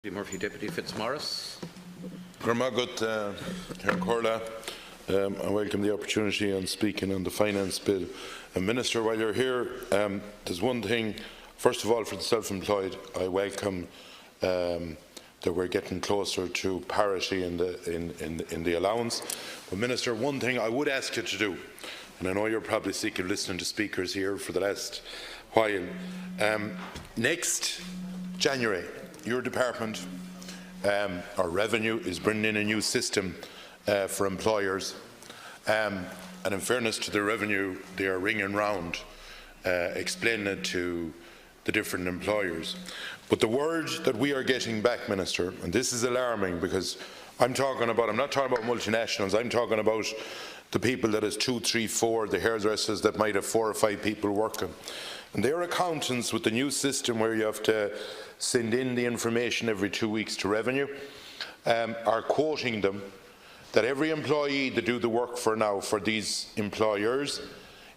Murphy, Deputy Fitzmaurice. Good, Corla. I welcome the opportunity on speaking on the finance bill. Minister, while you're here, there's one thing. First of all, for the self-employed, I welcome that we're getting closer to parity in the allowance. But Minister, one thing I would ask you to do, and I know you're probably sick of listening to speakers here for the last while. Next January, your department, our revenue, is bringing in a new system for employers, and in fairness to the revenue, they are ringing round explaining it to the different employers. But the word that we are getting back, Minister, and this is alarming, because I'm not talking about multinationals, I'm talking about the people that is 2, 3, 4, the hairdressers that might have 4 or 5 people working. And their accountants, with the new system where you have to send in the information every 2 weeks to revenue, are quoting them that every employee that do the work for now for these employers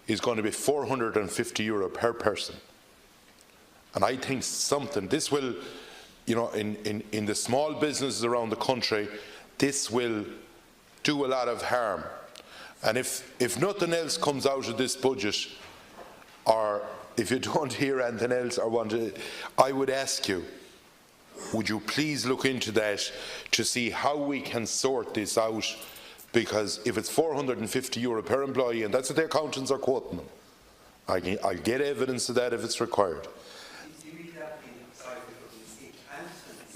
is going to be €450 per person. And I think this will, you know, in the small businesses around the country, this will do a lot of harm. And if nothing else comes out of this budget, or if you don't hear anything else or want to, I would ask you, would you please look into that to see how we can sort this out? Because if it's €450 per employee, and that's what the accountants are quoting them, I'll get evidence of that if it's required.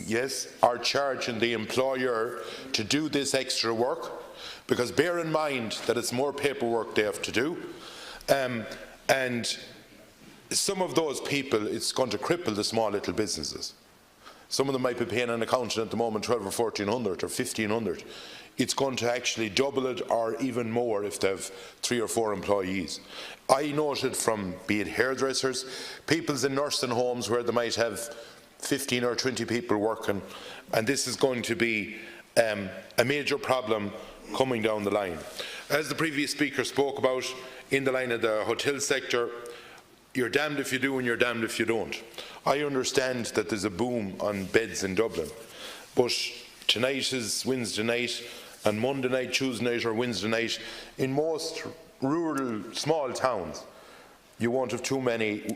Yes, are charging the employer to do this extra work, because bear in mind that it's more paperwork they have to do, and some of those people, it's going to cripple the small little businesses. Some of them might be paying an accountant at the moment 1,200 or 1,400 or 1,500. It's going to actually double it or even more if they have 3 or 4 employees. I noted from, be it hairdressers, people's in nursing homes where they might have 15 or 20 people working, and this is going to be a major problem coming down the line. As the previous speaker spoke about, in the line of the hotel sector, you're damned if you do and you're damned if you don't. I understand that there's a boom on beds in Dublin, but tonight is Wednesday night, and Monday night, Tuesday night or Wednesday night, in most rural small towns, you won't have too many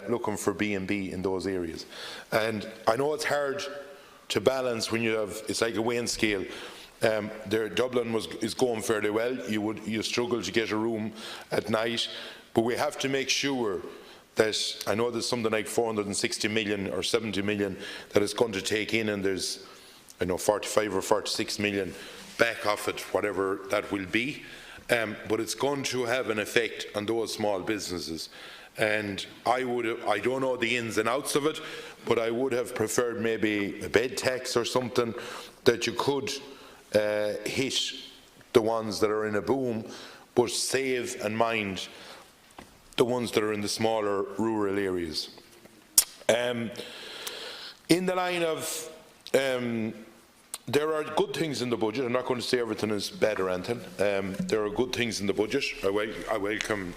looking for B&B in those areas. And I know it's hard to balance when you have, it's like a weighing scale. Dublin is going fairly well. You struggle to get a room at night, but we have to make sure that, I know there's something like 460 million or 70 million that it's going to take in, and there's, I know, 45 or 46 million back off it, whatever that will be. But it's going to have an effect on those small businesses. And I don't know the ins and outs of it, but I would have preferred maybe a bed tax or something that you could hit the ones that are in a boom, but save and mind the ones that are in the smaller rural areas. In the line of, there are good things in the budget. I'm not going to say everything is bad or anything. There are good things in the budget. I welcome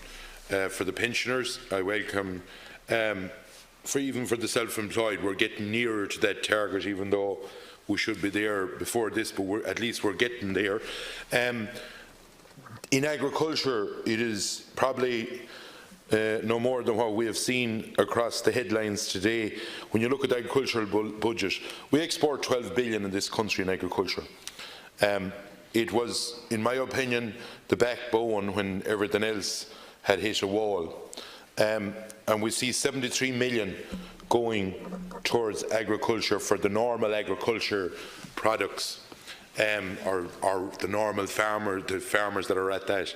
for the pensioners. I welcome even for the self-employed. We're getting nearer to that target, even though we should be there before this, but at least we're getting there. In agriculture, it is probably no more than what we have seen across the headlines today. When you look at the agricultural budget, we export 12 billion in this country in agriculture. It was, in my opinion, the backbone when everything else had hit a wall. And we see 73 million going towards agriculture for the normal agriculture products, or the normal the farmers that are at that.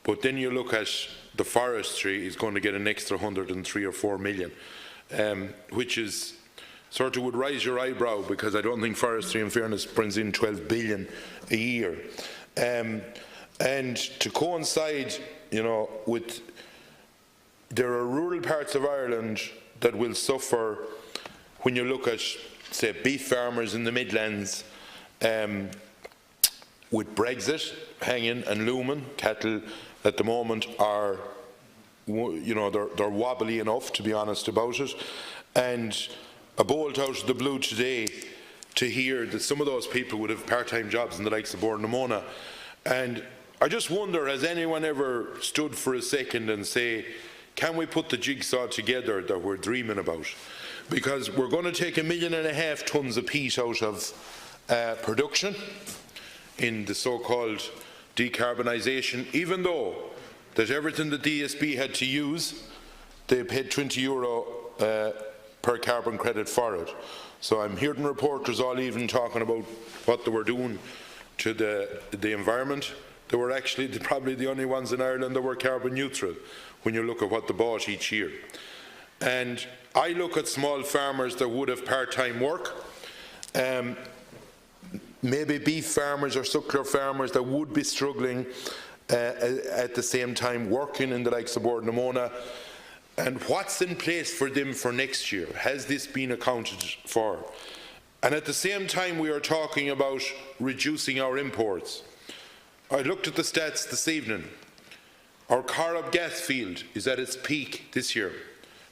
But then you look at the forestry is going to get an extra 103 or 4 million, which is sort of would raise your eyebrow, because I don't think forestry, in fairness, brings in 12 billion a year. And to coincide, you know, with, there are rural parts of Ireland that will suffer when you look at, say, beef farmers in the Midlands, with Brexit hanging and looming. Cattle at the moment are, you know, they're wobbly enough, to be honest about it. And a bolt out of the blue today to hear that some of those people would have part-time jobs in the likes of Bord-na-Mona. And I just wonder, has anyone ever stood for a second and say, can we put the jigsaw together that we're dreaming about? Because we're going to take 1.5 million tonnes of peat out of production in the so-called decarbonisation, even though that everything the DSB had to use, they paid €20 per carbon credit for it. So I'm hearing reporters all even talking about what they were doing to the environment. They were actually probably the only ones in Ireland that were carbon neutral when you look at what they bought each year. And I look at small farmers that would have part-time work, maybe beef farmers or suckler farmers that would be struggling at the same time working in the likes of Bord-na-Mona. And what's in place for them for next year? Has this been accounted for? And at the same time we are talking about reducing our imports. I looked at the stats this evening. Our Corrib gas field is at its peak this year.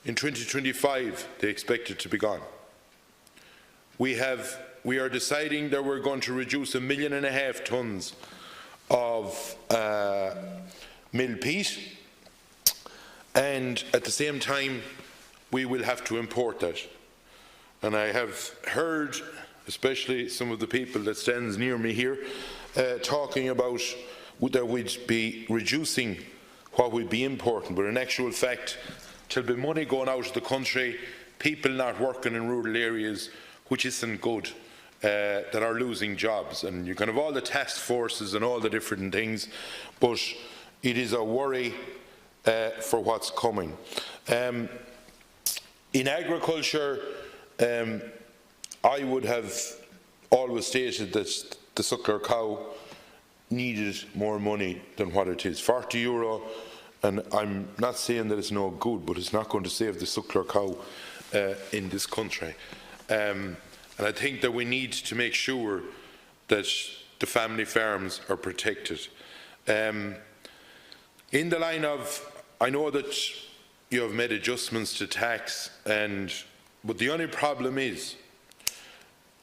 In 2025 they expect it to be gone. We are deciding that we're going to reduce 1.5 million tonnes of mill peat, and at the same time we will have to import that. And I have heard, especially some of the people that stands near me here, talking about that we'd be reducing what we'd be importing, but in actual fact there'll be money going out of the country, people not working in rural areas, which isn't good, that are losing jobs. And you can have all the task forces and all the different things, but it is a worry for what's coming. In agriculture, I would have always stated that the suckler cow needed more money than what it is. €40, and I'm not saying that it's no good, but it's not going to save the suckler cow in this country. And I think that we need to make sure that the family farms are protected. In the line of, I know that you have made adjustments to tax, but the only problem is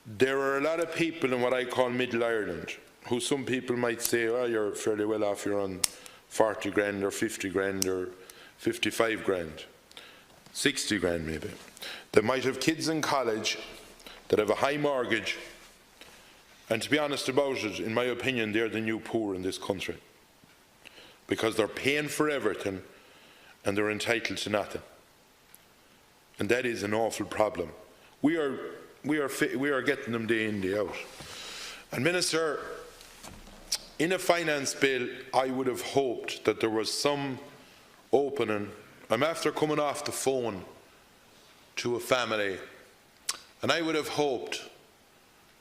there are a lot of people in what I call Middle Ireland, who some people might say, oh, you're fairly well off, you're on 40 grand or 50 grand or 55 grand, 60 grand maybe. They might have kids in college that have a high mortgage, and to be honest about it, in my opinion, they're the new poor in this country, because they're paying for everything and they're entitled to nothing. And that is an awful problem. We are getting them day in, day out. And Minister, in a finance bill, I would have hoped that there was some opening. I'm after coming off the phone to a family, and I would have hoped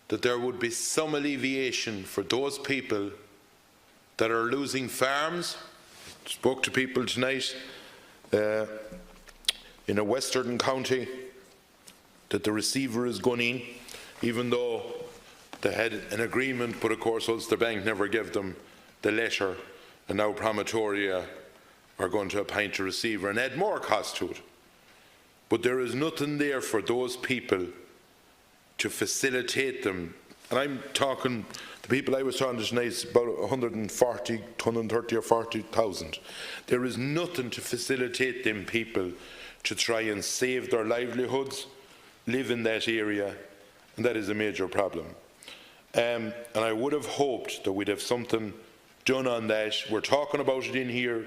that there would be some alleviation for those people that are losing farms. Spoke to people tonight in a western county that the receiver is going in, even though they had an agreement, but of course Ulster Bank never gave them the letter, and now Promontoria are going to appoint a receiver and add more cost to it. But there is nothing there for those people to facilitate them. And I'm talking, the people I was talking to tonight, is about 130 or 40,000. There is nothing to facilitate them people to try and save their livelihoods, live in that area, and that is a major problem. And I would have hoped that we'd have something done on that. We're talking about it in here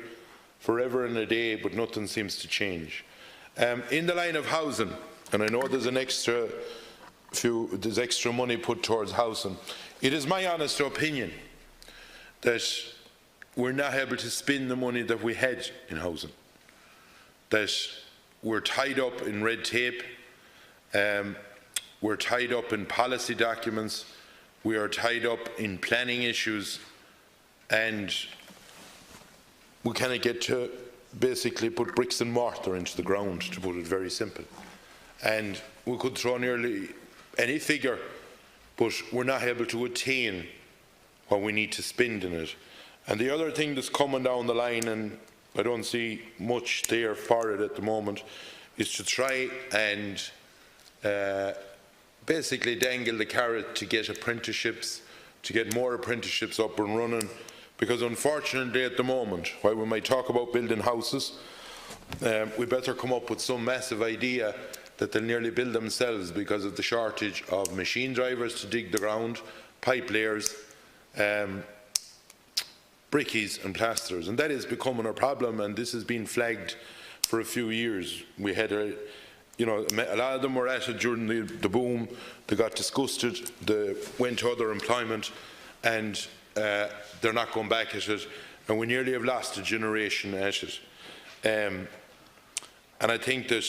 forever and a day, but nothing seems to change. In the line of housing, and I know there's there's extra money put towards housing, it is my honest opinion that we're not able to spend the money that we had in housing, that we're tied up in red tape, we're tied up in policy documents, we are tied up in planning issues, and we cannot get to basically put bricks and mortar into the ground, to put it very simple. And we could throw nearly any figure, but we're not able to attain what we need to spend in it. And the other thing that's coming down the line, and I don't see much there for it at the moment, is to try and basically dangle the carrot to get apprenticeships, to get more apprenticeships up and running, because unfortunately at the moment, while we might talk about building houses, we better come up with some massive idea that they'll nearly build themselves because of the shortage of machine drivers to dig the ground, pipe layers, brickies and plasters, and that is becoming a problem, and this has been flagged for a few years. We had a lot of them were at it during the boom. They got disgusted, they went to other employment, and they're not going back at it, and we nearly have lost a generation at it. And I think that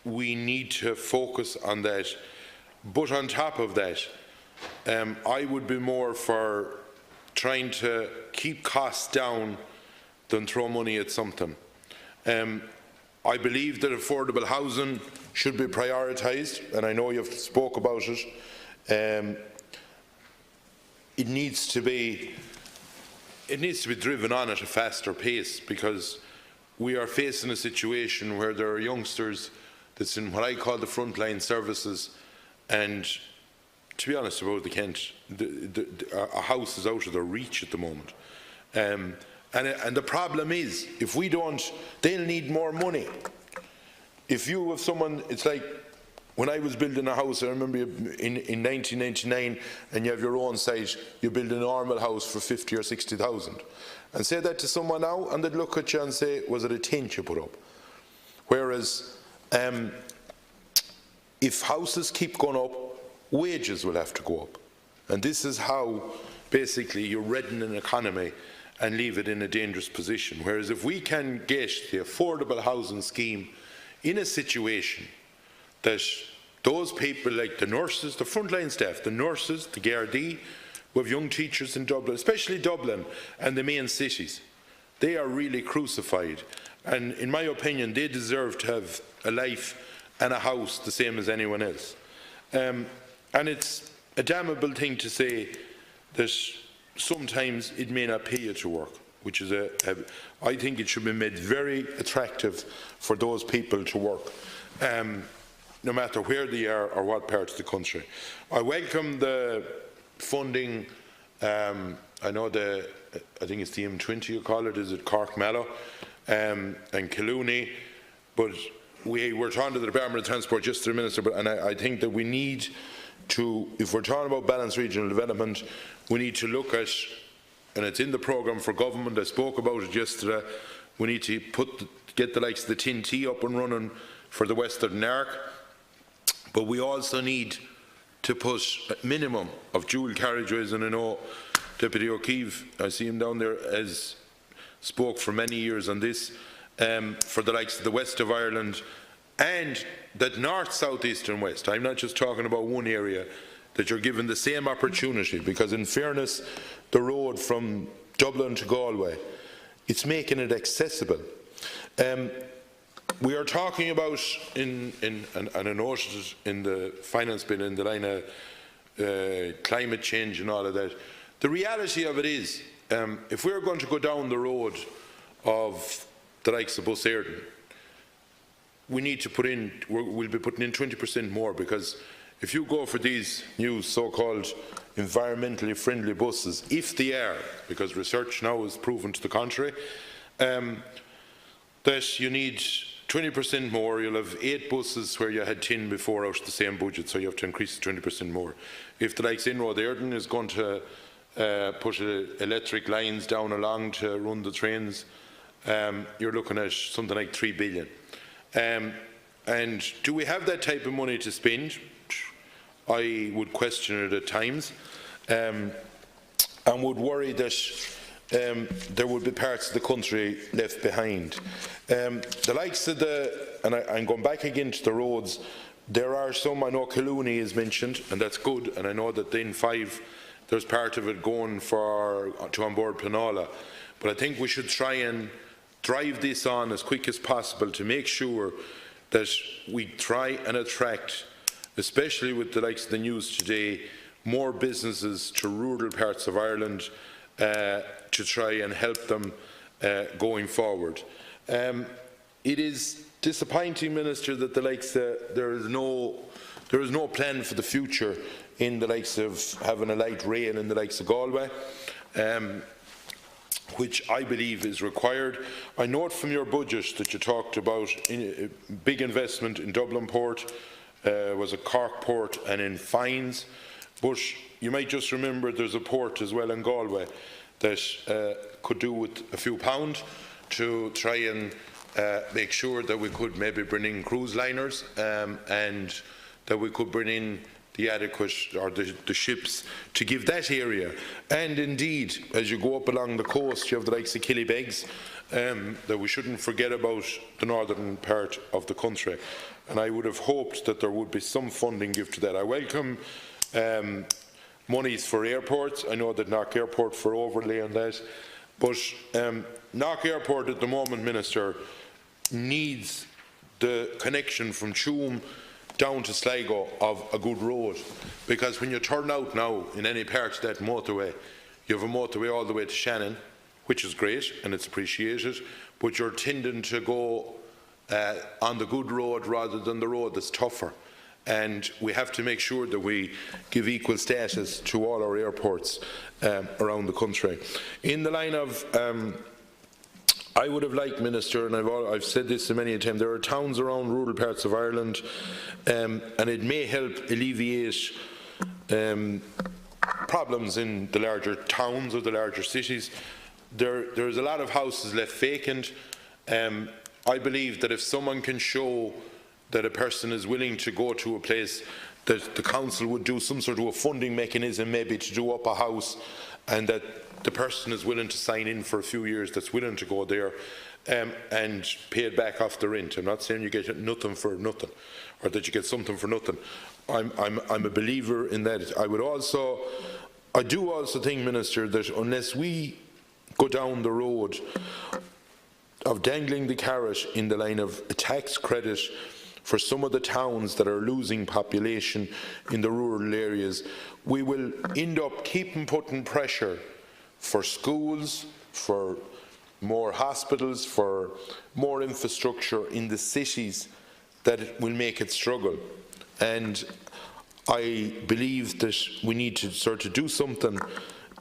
we need to focus on that. But on top of that, I would be more for trying to keep costs down than throw money at something. I believe that affordable housing should be prioritised, and I know you've spoke about it. It needs to be driven on at a faster pace, because we are facing a situation where there are youngsters that's in what I call the frontline services, and to be honest about the Kent, a house is out of their reach at the moment. And the problem is, if we don't, they'll need more money. If you have someone, it's like when I was building a house, I remember in 1999, and you have your own site, you build a normal house for 50 or 60,000. And say that to someone now, and they'd look at you and say, was it a tent you put up? Whereas, if houses keep going up, wages will have to go up. And this is how, basically, you redden an economy and leave it in a dangerous position. Whereas if we can get the affordable housing scheme in a situation that those people like the nurses, the frontline staff, the nurses, the Gardaí, we have young teachers in Dublin, especially Dublin and the main cities, they are really crucified. And in my opinion, they deserve to have a life and a house the same as anyone else. And it's a damnable thing to say that sometimes it may not pay you to work, which is I think it should be made very attractive for those people to work, no matter where they are or what part of the country. I welcome the funding. I know I think it's the M20 you call it, is it Cork Mallow and Killooney, but we were talking to the Department of Transport just a minute, and I think that we need to, if we're talking about balanced regional development, we need to look at, and it's in the programme for government, I spoke about it yesterday, we need to get the likes of the TNT up and running for the Western Arc, but we also need to put a minimum of dual carriageways, and I know Deputy O'Keefe, I see him down there, has spoke for many years on this, for the likes of the west of Ireland, and that north, south, east and west. I'm not just talking about one area, that you're given the same opportunity, because in fairness, the road from Dublin to Galway, it's making it accessible. We are talking about, and I noticed it in the finance bill, in the line of climate change and all of that. The reality of it is, if we're going to go down the road of the likes of Bus Éireann, we need to put in, we'll be putting in 20% more, because if you go for these new so-called environmentally friendly buses, if they are, because research now has proven to the contrary, that you need 20% more. You'll have 8 buses where you had 10 before out of the same budget, so you have to increase 20% more. If the likes Inroad Éireann is going to put electric lines down along to run the trains, you're looking at something like 3 billion. And do we have that type of money to spend? I would question it at times, and would worry that there would be parts of the country left behind. The likes of and I'm going back again to the roads, there are some, I know Killooney is mentioned, and that's good, and I know that in 5 there's part of it going to onboard Planola, but I think we should try and drive this on as quick as possible to make sure that we try and attract, especially with the likes of the news today, more businesses to rural parts of Ireland, to try and help them going forward. It is disappointing, Minister, that the likes there is no there is no plan for the future in the likes of having a light rail in the likes of Galway, which I believe is required. I note from your budget that you talked about big investment in Dublin Port, was it Cork Port, and in fines, but you might just remember there's a port as well in Galway that could do with a few pounds to try and make sure that we could maybe bring in cruise liners and that we could bring in the adequate, or the ships to give that area. And indeed, as you go up along the coast, you have the likes of Killybegs, that we shouldn't forget about the northern part of the country. And I would have hoped that there would be some funding given to that. I welcome monies for airports. I know that Knock Airport for overlay on that, but Knock Airport at the moment, Minister, needs the connection from Tuam down to Sligo of a good road, because when you turn out now in any part of that motorway, you have a motorway all the way to Shannon, which is great and it's appreciated, but you're tending to go on the good road rather than the road that's tougher. And we have to make sure that we give equal status to all our airports around the country. In the line of I would have liked, Minister, and I've said this many times, there are towns around rural parts of Ireland, and it may help alleviate problems in the larger towns or the larger cities. There's a lot of houses left vacant. I believe that if someone can show that a person is willing to go to a place, that the council would do some sort of a funding mechanism maybe to do up a house, and that the person is willing to sign in for a few years, that's willing to go there and pay it back off the rent. I'm not saying you get nothing for nothing, or that you get something for nothing. I'm a believer in that. I do also think, Minister, that unless we go down the road of dangling the carrot in the line of a tax credit for some of the towns that are losing population in the rural areas, we will end up putting pressure for schools, for more hospitals, for more infrastructure in the cities that will make it struggle. And I believe that we need to sort of do something,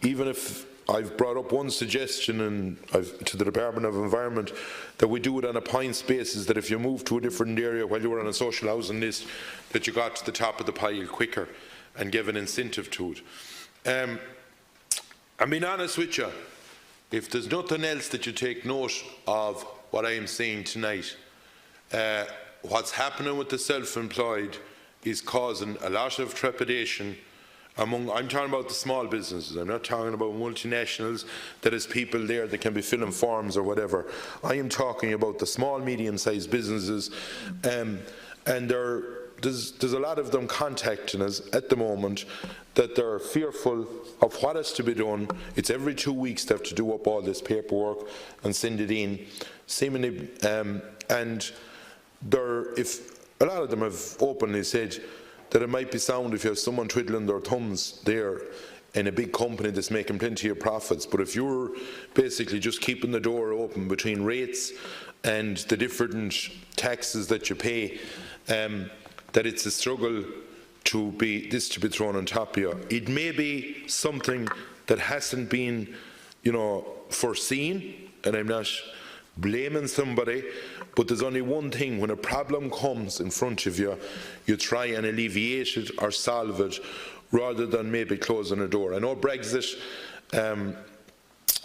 even if I've brought up one suggestion to the Department of Environment, that we do it on a points basis, that if you move to a different area while you were on a social housing list, that you got to the top of the pile quicker and give an incentive to it. I'm being honest with you, if there's nothing else that you take note of what I am saying tonight, what's happening with the self-employed is causing a lot of trepidation among, I'm talking about the small businesses, I'm not talking about multinationals that is people there that can be filling forms or whatever. I am talking about the small, medium-sized businesses, and there's a lot of them contacting us at the moment that they're fearful of what has to be done. It's every 2 weeks they have to do up all this paperwork and send it in, seemingly, and if a lot of them have openly said that it might be sound if you have someone twiddling their thumbs there in a big company that's making plenty of profits, but if you're basically just keeping the door open between rates and the different taxes that you pay, that it's a struggle to be thrown on top of you. It may be something that hasn't been, foreseen, and I'm not blaming somebody, but there's only one thing: when a problem comes in front of you, you try and alleviate it or solve it, rather than maybe closing a door. I know Brexit,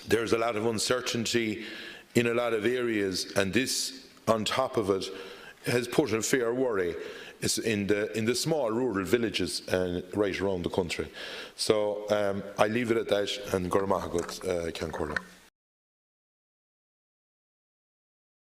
there's a lot of uncertainty in a lot of areas, and this, on top of it, has put a fair worry in the small rural villages right around the country. So I leave it at that, and Gormahagut Cancora.